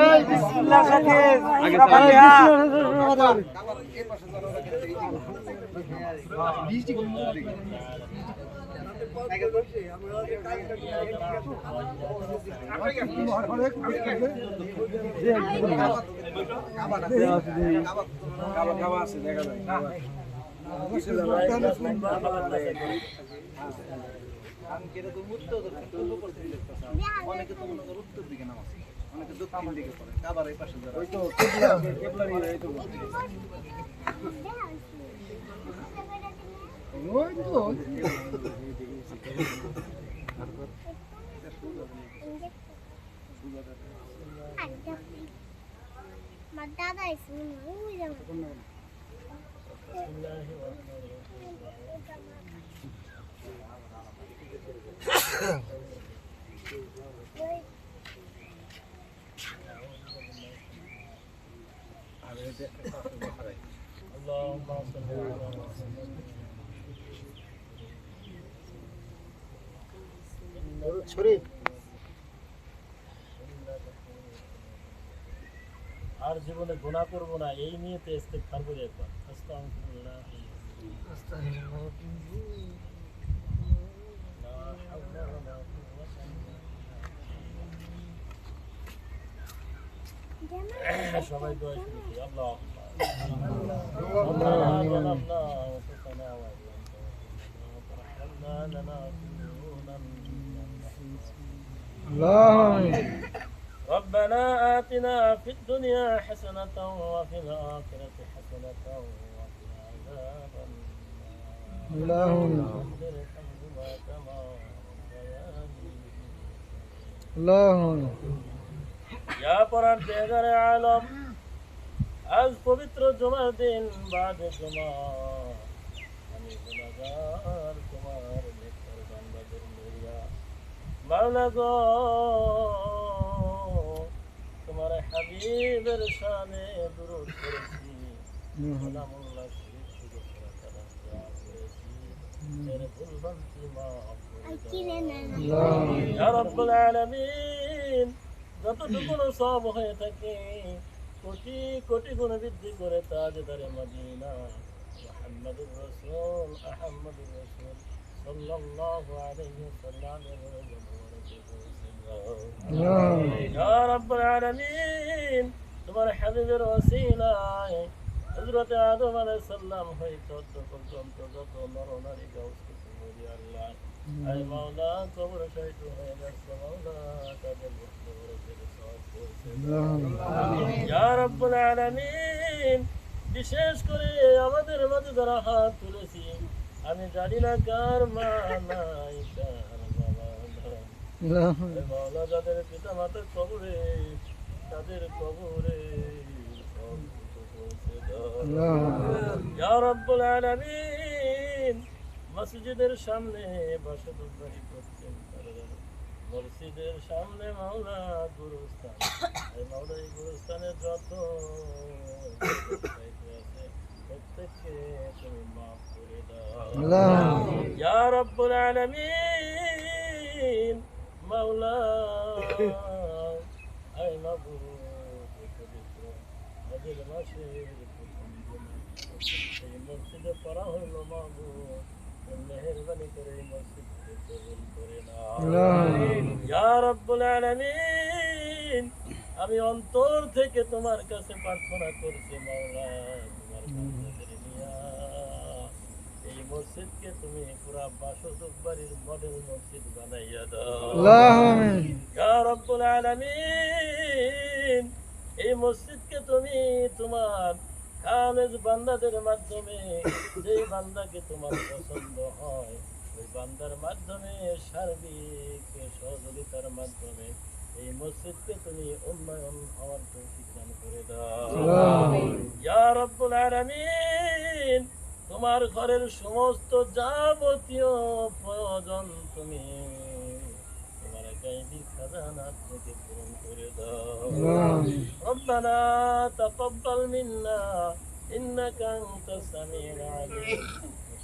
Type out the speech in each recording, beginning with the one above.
এই বিসমিল্লাহ সাথে সূরা ফাতিহা আছে দেখা যায় অনেকে তো মনে করো উত্তর দিকে নামাজ অনেকে দক্ষিণ দিকে পড়ে কাবার এই পাশে যারা ওই তো কেবলারি এই তো ওই তো দাদা এসে ওই যাবে আর জীবনে গুনাহ করব না এই নিয়তে ইস্তেগফার করি একবার আস্তাগফিরুল্লাহ সবাই দোয়া শুরু করি আল্লাহ ربنا آتنا في الدنيا حسنة وفي الآخرة حسنة وقنا عذاب النار اللهم يا পরওয়ারদিগার আলম আজ পবিত্র জুমার দিন বাদে জুমা আমি গুনাহগার তোমার নেককার বান্দাদের লইয়া মাওলা গো তোমার হাবিবের শানে দুরূদ করেছি সালামুল্লাহ শরীফ থেকে সালাম করেছি মেরে ভুল ভ্রান্তি মাফ করে দাও ইয়া রাব্বুল আলামিন যতটুকু সওয়াব হয়ে থাকে কোটি কোটি গুণ বৃদ্ধি করে তাজদারে মদিনা মুহাম্মদুর রাসূল আহমদুর রাসূল সাল্লাল্লাহু আলাইহি ওয়াসাল্লামের ইয়া রাব্বুল আলামিন তোমার হাবিবের ওসিলায় হযরত আদম আলাইহিস সালাম হইতে পর্যন্ত যত নরনারী গাউসকে তুমি আল্লাহ আয় মাওলা কবর শহীদ হয়ে গেছে মাওলা তাদের ইয়া রাব্বুল আলামিন বিশেষ করে আমাদের মাঝে যারা হাত তুলেছি আমি জানি না কার মা নাই কার বাবা নাই মাওলা যাদের পিতা মাতার কবরে তাদের কবরে ইয়া রাব্বুল আলামিন মসজিদের সামনে বাসুদেববাড়ি করছেন মসজিদের সামনে মাওলা গুরুস্থান এই মাওলা এই গুরুস্থানের যত আছে প্রত্যেককে তুমি মাফ করে দাও ইয়া রাব্বুল আলামিন মাওলা আই মাবুদ পবিত্র হজের মাসের প্রথম দিনে এই মসজিদে পড়া হইল মাবুদ মেহেরবানি করে এই মসজিদকে কবুল করে নাও ইয়া রাব্বুল আলামিন আমি অন্তর থেকে তোমার কাছে প্রার্থনা করছি মাওলা তোমার বান্দাদের নিয়া এই মসজিদকে তুমি পুরা বাসুদেববাড়ির মডেল মসজিদ বানাইয়া দাও আমিন ইয়া রাব্বুল আলামিন এই মসজিদকে তুমি তোমার খালেজ বান্দাদের মাধ্যমে যেই বান্দাকে তোমার পছন্দ হয় ওই বান্দার মাধ্যমে সার্বিক সহযোগিতার মাধ্যমে এই মসজিদকে তুমি উন্নয়ন হওয়ার তৌফিক দান করে দাও ইয়া রাব্বুল আলামিন তোমার ঘরের সমস্ত যাবতীয় প্রয়োজন তুমি তোমার গায়বী খাজানা থেকে পূরণ করে দাও রব্বানা তাকাব্বাল মিন্না ইন্নাকা আনতাস সামিউল আলিম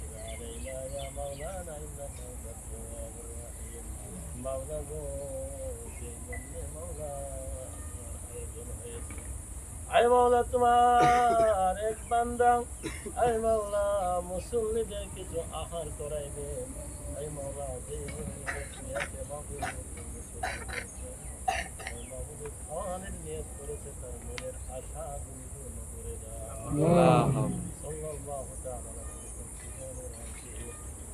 ওয়া আলাইনা ইয়া মাওলানা ইন্নাকা আনতাত তাওয়াবুর রাহিম মাওলা গো যে জন্যে মাওলা আয় মাওলা তোমার এক বান্দা আয় মাওলা মুসল্লিদের কিছু আহার করাইবে আয় মাওলা যে খাওয়ানোর নিয়ত করেছে তার মনের আশা পূর্ণ করে দাও সাল্লাল্লাহু তাআলা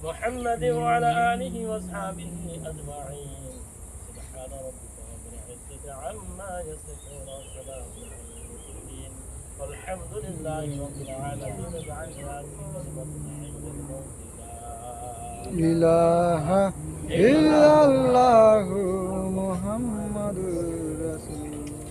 محمد وعلى آله وأصحابه أجمعين سبحان ربك رب العزة عما يصفون وسلام على المرسلين والحمد لله رب العالمين اجعلنا في كلمة عند الموت إله إلا الله محمد رسول الله